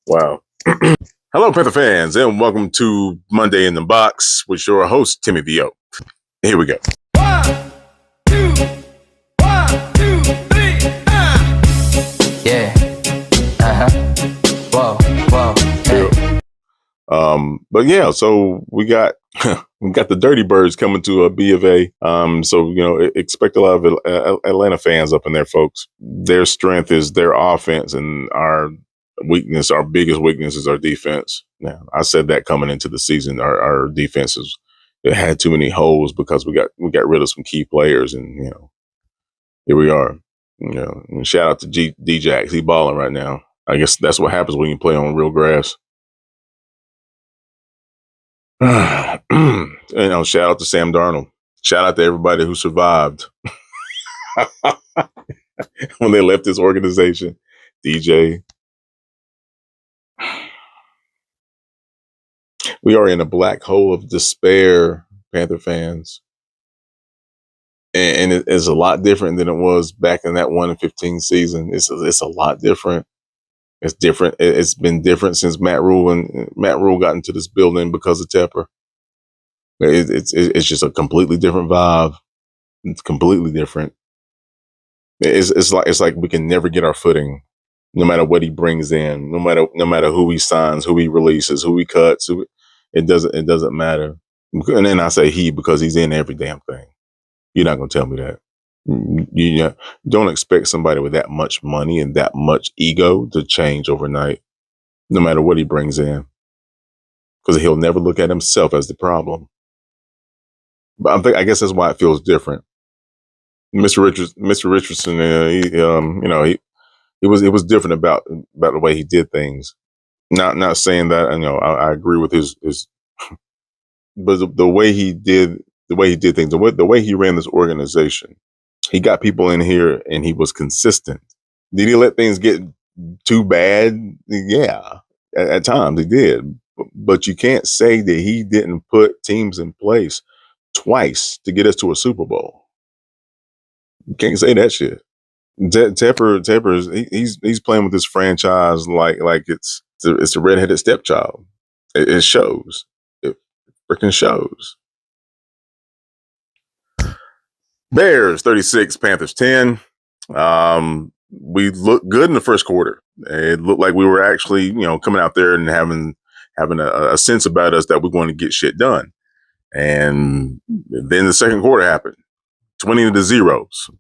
Wow. Hello, Panther fans, and welcome to Monday in the Box with your host, Timmy V.O. Here we go. 1, 2, 1, 2, 3, Yeah. Whoa. Hey. But yeah, so we got the Dirty Birds coming to a B of A. So expect a lot of Atlanta fans up in there, folks. Their strength is their offense, and our biggest weakness is our defense. Now, I said that coming into the season, our defense it had too many holes because we got rid of some key players, and here we are. And shout out to D-Jax, he balling right now. I guess that's what happens when you play on real grass. Shout out to Sam Darnold. Shout out to everybody who survived when they left this organization. DJ. We are in a black hole of despair, Panther fans. And it is a lot different than it was back in that 1-15 season. It's a lot different. It's different. It's been different since Matt Rule got into this building because of Tepper. It's just a completely different vibe. It's completely different. It's like we can never get our footing, no matter what he brings in, no matter who he signs, who he releases, who he cuts. It doesn't matter. And then I say he because he's in every damn thing. You're not gonna tell me that. You don't expect somebody with that much money and that much ego to change overnight, no matter what he brings in, because he'll never look at himself as the problem. But I guess that's why it feels different. Mr. Richardson, it was different about the way he did things. Not saying that I agree with his, but the way he did things, the way he ran this organization, he got people in here and he was consistent. Did he let things get too bad? Yeah, at times he did. But you can't say that he didn't put teams in place twice to get us to a Super Bowl. You can't say that shit. Tepper, he's playing with this franchise like it's a redheaded stepchild. It shows. It freaking shows. Bears 36, Panthers 10. We looked good in the first quarter. It looked like we were actually, coming out there and having a sense about us that we're going to get shit done. And then the second quarter happened, 20-0. So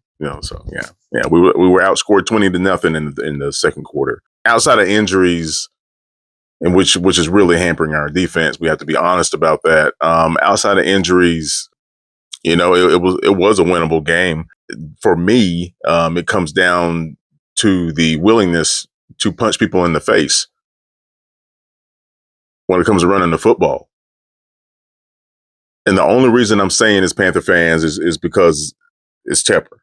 yeah, we were outscored 20-0 in the second quarter. Outside of injuries, and which is really hampering our defense, we have to be honest about that. Outside of injuries, it was a winnable game for me. It comes down to the willingness to punch people in the face when it comes to running the football. And the only reason I'm saying as Panther fans is because it's Tepper.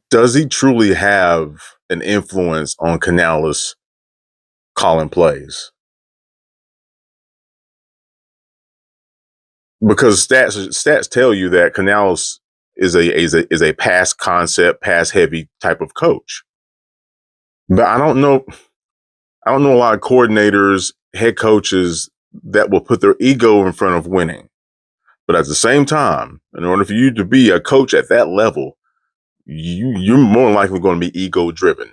Does he truly have an influence on Canales calling plays? Because stats tell you that Canales is a pass concept, pass heavy type of coach. But I don't know a lot of coordinators, head coaches that will put their ego in front of winning. But at the same time, in order for you to be a coach at that level, you're more likely going to be ego driven.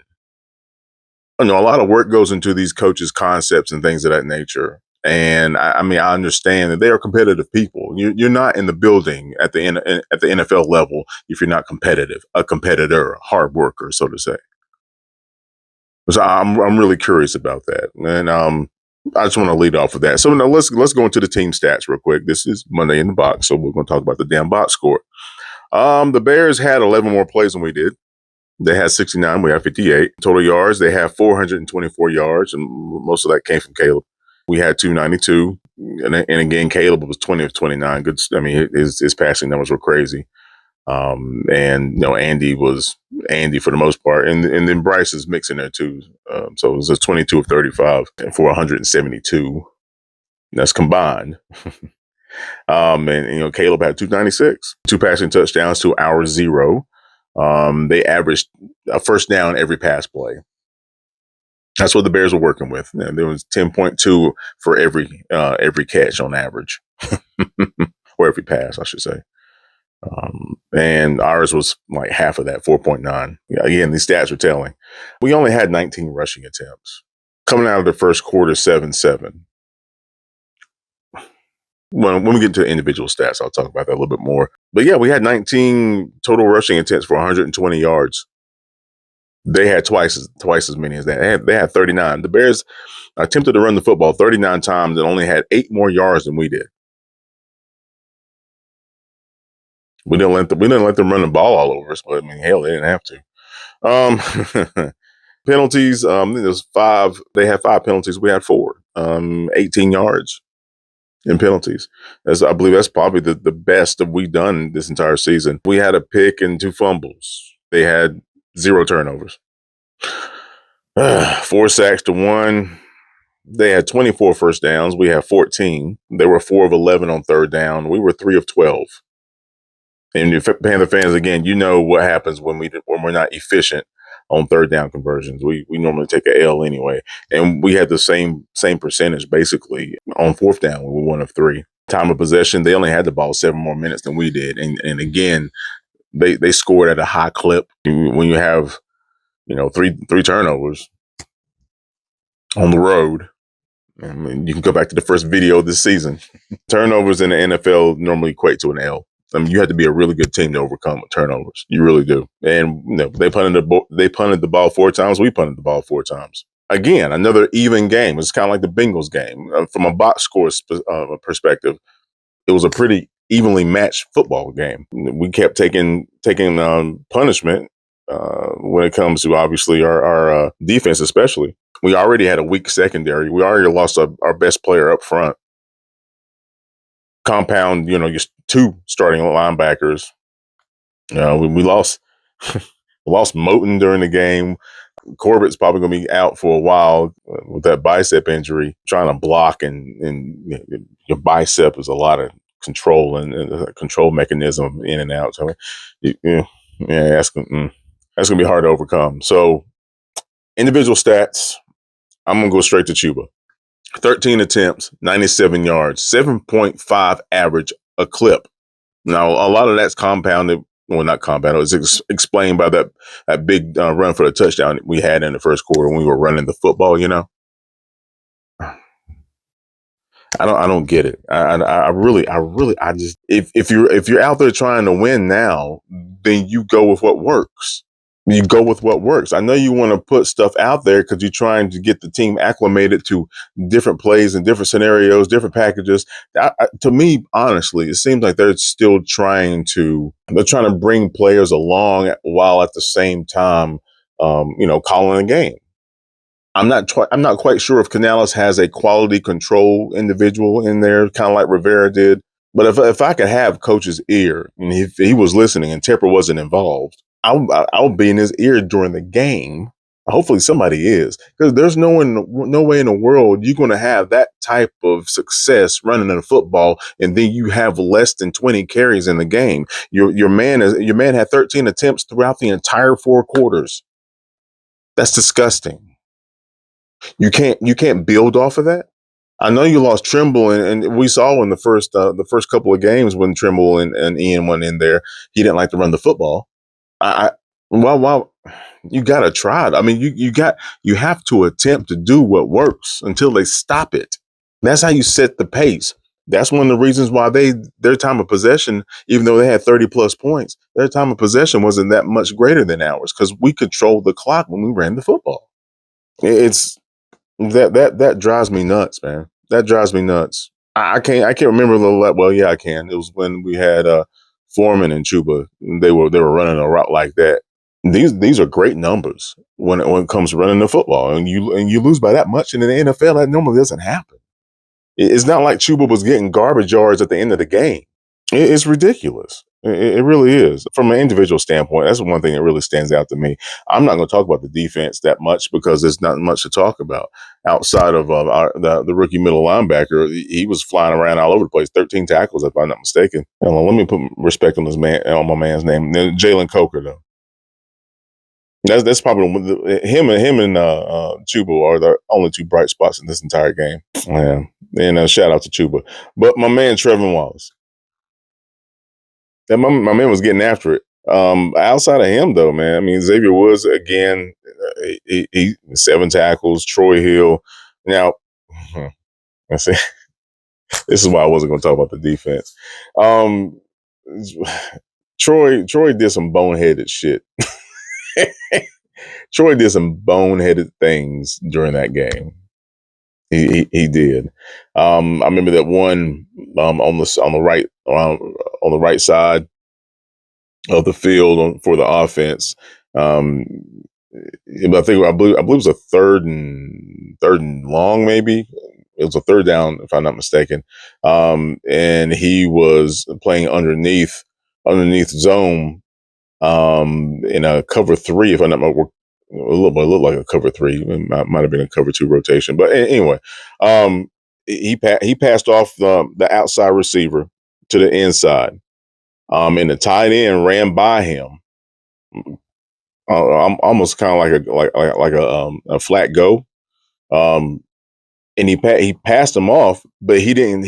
I know a lot of work goes into these coaches' concepts and things of that nature. And I understand that they are competitive people. You're not in the building at the NFL level if you're not competitive, a competitor, hard worker, so to say. So I'm really curious about that, and I just want to lead off with that. So now let's go into the team stats real quick. This is Monday in the Box, so we're going to talk about the damn box score. The Bears had 11 more plays than we did. They had 69. We had 58 total yards. They had 424 yards, and most of that came from Caleb. We had 292, and again, Caleb was 20 of 29. Good. I mean, his passing numbers were crazy. And Andy was Andy for the most part, and then Bryce is mixing there too. So it was a 22 of 35 for 172. That's combined. And Caleb had 296, 2 passing touchdowns to our 0. They averaged a first down every pass play. That's what the Bears were working with. And there was 10.2 for every catch on average, or every pass, I should say. And ours was like half of that, 4.9. Again, these stats are telling. We only had 19 rushing attempts. Coming out of the first quarter, 7-7. Well, when we get to individual stats, I'll talk about that a little bit more. But yeah, we had 19 total rushing attempts for 120 yards. They had twice as many as that. They had 39. The Bears attempted to run the football 39 times and only had 8 more yards than we did. We didn't let them run the ball all over us. But I mean, hell, they didn't have to. Penalties. There's 5. They had 5 penalties. We had 4. 18 yards in penalties. I believe that's probably the best that we've done this entire season. We had a pick and 2 fumbles. They had 0 turnovers. 4 sacks to 1. They had 24 first downs. We had 14. They were 4 of 11 on third down. We were 3 of 12. And Panther fans, again, you know what happens when we're not efficient on third down conversions. We normally take a L anyway. And we had the same percentage basically on fourth down. We were 1 of 3. Time of possession, they only had the ball 7 more minutes than we did. And again, they scored at a high clip. When you have, three turnovers on the road, I mean, you can go back to the first video this season. Turnovers in the NFL normally equate to an L. I mean, you have to be a really good team to overcome turnovers. You really do. And they punted the ball 4 times. We punted the ball 4 times. Again, another even game. It's kind of like the Bengals game. From a box score perspective, it was a pretty evenly matched football game. We kept taking punishment when it comes to obviously our defense, especially. We already had a weak secondary. We already lost our best player up front. Compound, just 2 starting linebackers. We lost Moten during the game. Corbett's probably going to be out for a while with that bicep injury. Trying to block and your bicep is a lot of control and a control mechanism in and out. So, that's going to be hard to overcome. So, individual stats. I'm going to go straight to Chuba. 13 attempts, 97 yards, 7.5 average a clip. Now, a lot of that's compounded. Well, not compounded. It's explained by that big run for the touchdown we had in the first quarter when we were running the football. I don't get it. I really just if you're out there trying to win now, then you go with what works. You go with what works. I know you want to put stuff out there because you're trying to get the team acclimated to different plays and different scenarios, different packages. To me, honestly, it seems like they're still trying to bring players along while at the same time, calling a game. I'm not quite sure if Canales has a quality control individual in there, kind of like Rivera did. But if I could have Coach's ear, and if he was listening and Tepper wasn't involved, I'll be in his ear during the game. Hopefully somebody is, because there's no way in the world you're going to have that type of success running in football, and then you have less than 20 carries in the game. Your man had 13 attempts throughout the entire 4 quarters. That's disgusting. You can't build off of that. I know you lost Trimble, and we saw in the first couple of games when Trimble and Ian went in there, he didn't like to run the football. Well, you got to try it. I mean, you have to attempt to do what works until they stop it. That's how you set the pace. That's one of the reasons why their time of possession, even though they had 30 plus points, their time of possession wasn't that much greater than ours because we controlled the clock when we ran the football. It's that drives me nuts, man. That drives me nuts. I can't remember well, yeah, I can. It was when we had Foreman and Chuba. They were running a route like that. These are great numbers when it comes to running the football, and you lose by that much. And in the NFL, that normally doesn't happen. It's not like Chuba was getting garbage yards at the end of the game. It's ridiculous. It really is. From an individual standpoint, that's one thing that really stands out to me. I'm not going to talk about the defense that much because there's not much to talk about outside of the rookie middle linebacker. He was flying around all over the place. 13 tackles, if I'm not mistaken. Let me put respect on my man's name. Jalen Coker, though. That's probably him and Chuba are the only two bright spots in this entire game. Yeah, and shout out to Chuba, but my man Trevin Wallace, my man was getting after it. Outside of him, though, man, I mean Xavier Woods again, he 7 tackles. Troy Hill. Now, I see. This is why I wasn't going to talk about the defense. Um, Troy did some boneheaded shit. Troy did some boneheaded things during that game. He did. I remember that one on the right side of the field for the offense. I believe it was a third and long, maybe. It was a third down, if I'm not mistaken. And he was playing underneath zone in a cover 3, if I'm not mistaken. It looked like a cover 3. It might have been a cover 2 rotation. But anyway, he passed off the outside receiver to the inside. And the tight end ran by him. I'm almost kind of like a flat go. And he passed him off, but he didn't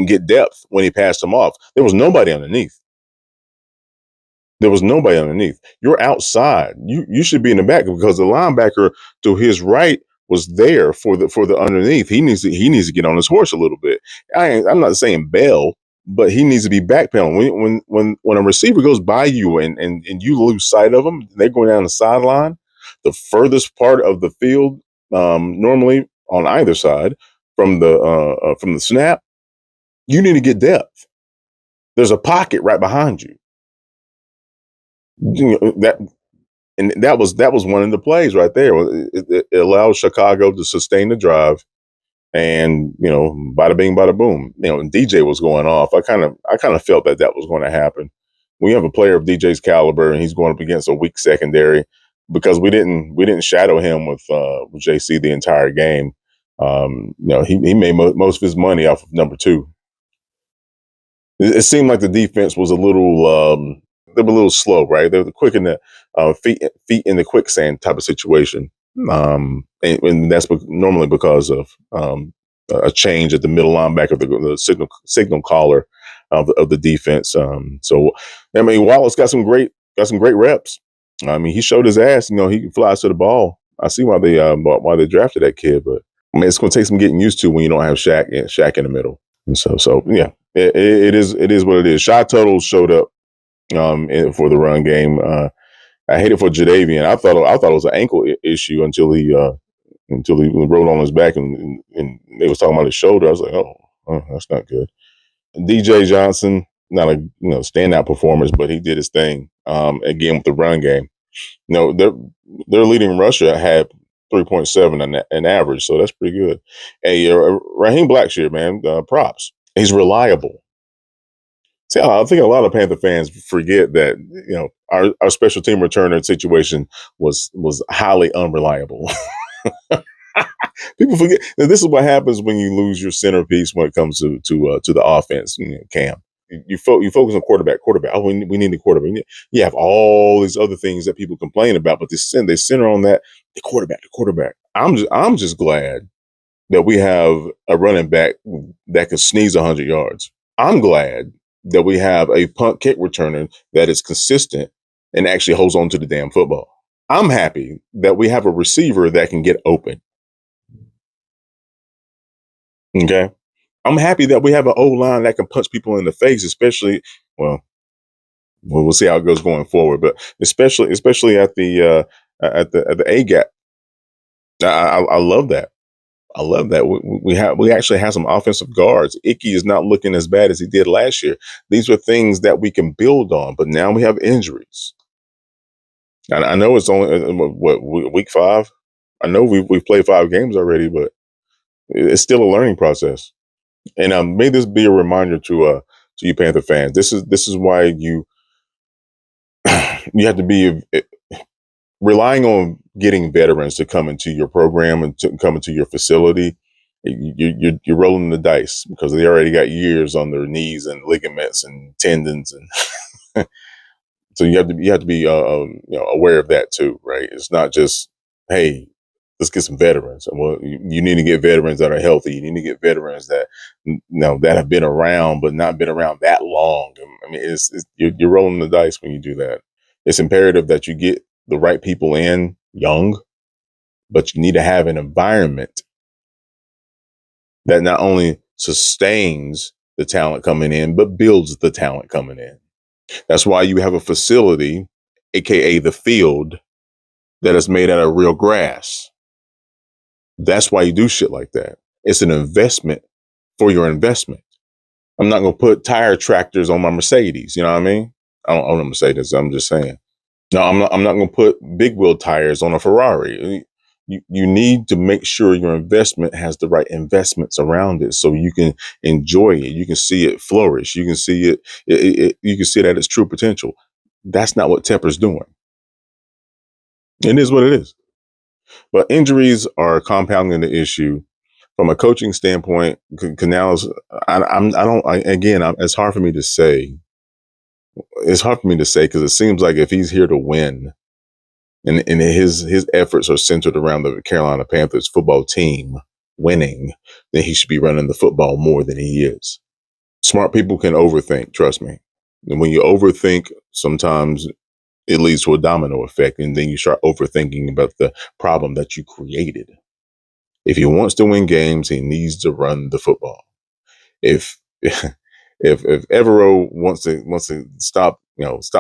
get depth when he passed him off. There was nobody underneath. You're outside. You should be in the back because the linebacker to his right was there for the underneath. He needs to get on his horse a little bit. I'm not saying bail, but he needs to be backpedaling. When a receiver goes by you and you lose sight of them, they're going down the sideline, the furthest part of the field, normally on either side from the snap, you need to get depth. There's a pocket right behind you. That was one of the plays right there. It allowed Chicago to sustain the drive, and bada bing, bada boom. DJ was going off. I kind of felt that was going to happen. We have a player of DJ's caliber, and he's going up against a weak secondary because we didn't shadow him with JC the entire game. He made most of his money off of number 2. It seemed like the defense was they were a little slow, right? They were quick in the feet in the quicksand type of situation, and that's normally because of a change at the middle linebacker, the signal caller of the defense. So I mean, Wallace got some great reps. I mean, he showed his ass. He can fly to the ball. I see why they drafted that kid, but I mean, it's going to take some getting used to when you don't have Shaq in the middle. And so yeah, it is what it is. Shot totals showed up for the run game. I hate it for Jadeveon. I thought it was an ankle issue until he rolled on his back and they was talking about his shoulder. I was like, oh, that's not good. DJ Johnson, not a standout performance, but he did his thing again with the run game. Their leading rusher had 3.7 an average, so that's pretty good. Hey, Raheem Blackshear, man, props. He's reliable. See, I think a lot of Panther fans forget that our special team returner situation was highly unreliable. People forget that this is what happens when you lose your centerpiece when it comes to the offense. Cam, you focus on quarterback. Oh, we need the quarterback. You have all these other things that people complain about, but they center on that the quarterback. I'm just glad that we have a running back that can sneeze 100 yards. I'm glad that we have a punt kick returner that is consistent and actually holds on to the damn football. I'm happy that we have a receiver that can get open. Okay. I'm happy that we have an O-line that can punch people in the face, especially, we'll see how it goes going forward, but especially at the A gap. I love that. I love that. We actually have some offensive guards. Icky is not looking as bad as he did last year. These are things that we can build on, but now we have injuries. And I know it's only week 5. I know we've played 5 games already, but it's still a learning process. And may this be a reminder to you Panther fans. This is why you have to be relying on getting veterans to come into your program and to come into your facility. You're rolling the dice because they already got years on their knees and ligaments and tendons and So you have to be aware of that too, right? It's not just, hey, let's get some veterans. Well, you need to get veterans that are healthy. You need to get veterans that that have been around but not been around that long. I mean, you're rolling the dice when you do that. It's imperative that you get the right people in young, but you need to have an environment that not only sustains the talent coming in, but builds the talent coming in. That's why you have a facility, aka the field, that is made out of real grass. That's why you do shit like that. It's an investment for your investment. I'm not going to put tire tractors on my Mercedes. You know what I mean? I don't own a Mercedes. I'm just saying. No, I'm not. I'm not going to put big wheel tires on a Ferrari. You need to make sure your investment has the right investments around it, so you can enjoy it. You can see it flourish. You can see you can see it at its true potential. That's not what Tepper's doing. It is what it is. But injuries are compounding the issue. From a coaching standpoint, Canals. It's hard for me to say. It's hard for me to say because it seems like if he's here to win, and his efforts are centered around the Carolina Panthers football team winning, then he should be running the football more than he is. Smart people can overthink, trust me. And when you overthink, sometimes it leads to a domino effect, and then you start overthinking about the problem that you created. If he wants to win games, he needs to run the football. If if Evero wants to stop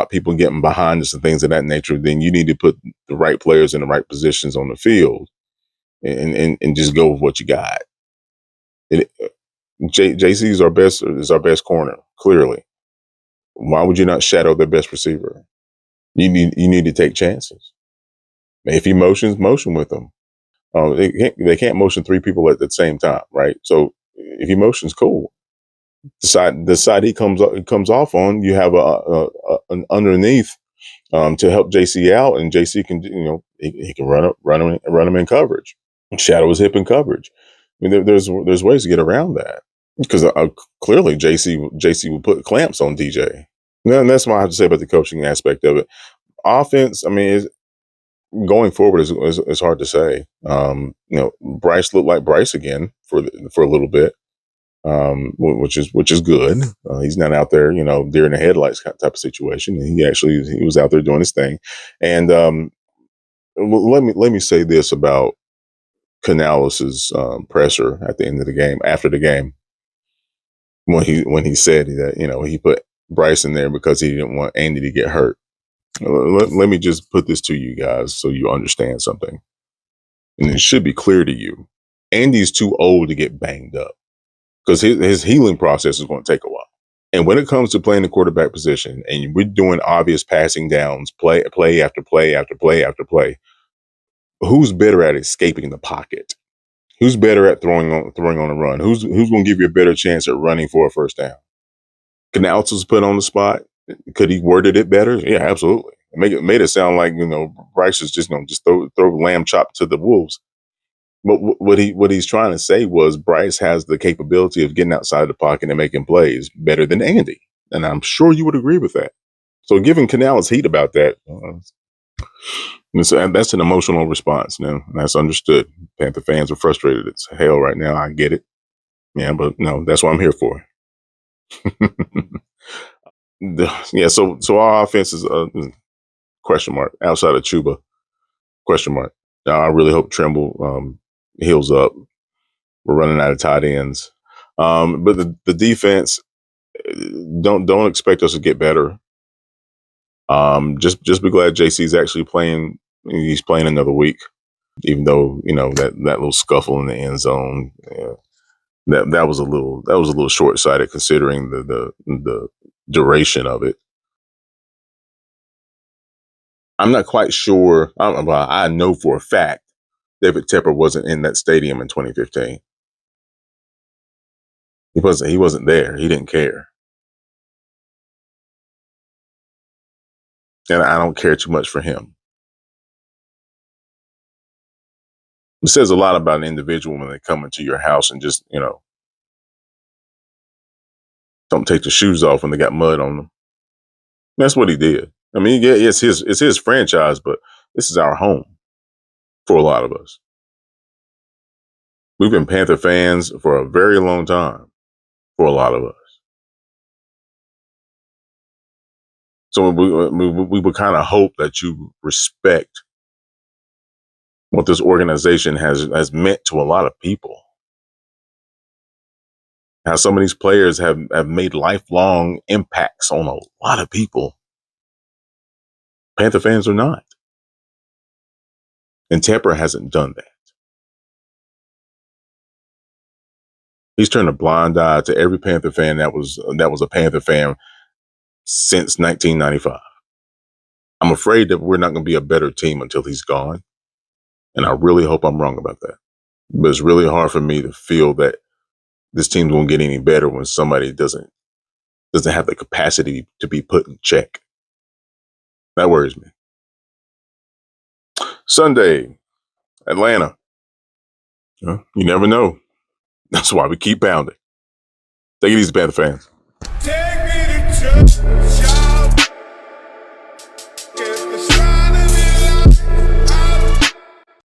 people getting behind us and things of that nature, then you need to put the right players in the right positions on the field and just go with what you got. JC is our best corner, clearly. Why would you not shadow their best receiver? You need to take chances. If he motion with them. They can't motion three people at the same time, right? So if he motions, cool. The side he comes off on, you have an underneath to help JC out, and JC can he can run him in coverage, shadow his hip in coverage. I mean, there's ways to get around that because clearly JC will put clamps on DJ. And that's what I have to say about the coaching aspect of it. Offense, I mean, going forward is hard to say. Bryce looked like Bryce again for a little bit, which is good. He's not out there, deer in the headlights type of situation. He was out there doing his thing. And let me say this about Canalis's presser at the end of the game, after the game, when he said that he put Bryce in there because he didn't want Andy to get hurt. Let me just put this to you guys so you understand something. And it should be clear to you. Andy's too old to get banged up because his healing process is going to take a while. And when it comes to playing the quarterback position and we're doing obvious passing downs, play after play after play after play, who's better at escaping the pocket? Who's better at throwing on a run? Who's going to give you a better chance at running for a first down? Canals was put on the spot. Could he worded it better? Yeah, absolutely. Made it sound like Bryce is just throw lamb chop to the wolves. But what he's trying to say was Bryce has the capability of getting outside the pocket and making plays better than Andy, and I'm sure you would agree with that. So giving Canales heat about that, that's an emotional response. That's understood. Panther fans are frustrated as hell right now. I get it. Yeah, but no, that's what I'm here for. Yeah, so our offense is question mark outside of Chuba, question mark. I really hope Trimble heals up. We're running out of tight ends, but the defense don't expect us to get better. Just be glad JC's actually playing. He's playing another week, even though that little scuffle in the end zone. Yeah, that was a little short sighted considering the duration of it. I'm not quite sure. I know for a fact David Tepper wasn't in that stadium in 2015. He wasn't there. He didn't care. And I don't care too much for him. It says a lot about an individual when they come into your house and just, don't take the shoes off when they got mud on them. That's what he did. I mean, yeah, it's his franchise, but this is our home for a lot of us. We've been Panther fans for a very long time for a lot of us. So we would kind of hope that you respect what this organization has meant to a lot of people. How some of these players have made lifelong impacts on a lot of people. Panther fans are not. And Tepper hasn't done that. He's turned a blind eye to every Panther fan that was a Panther fan since 1995. I'm afraid that we're not going to be a better team until he's gone. And I really hope I'm wrong about that. But it's really hard for me to feel that this team won't get any better when somebody doesn't have the capacity to be put in check. That worries me. Sunday, Atlanta. You never know. That's why we keep pounding. Take it easy, Panther fans.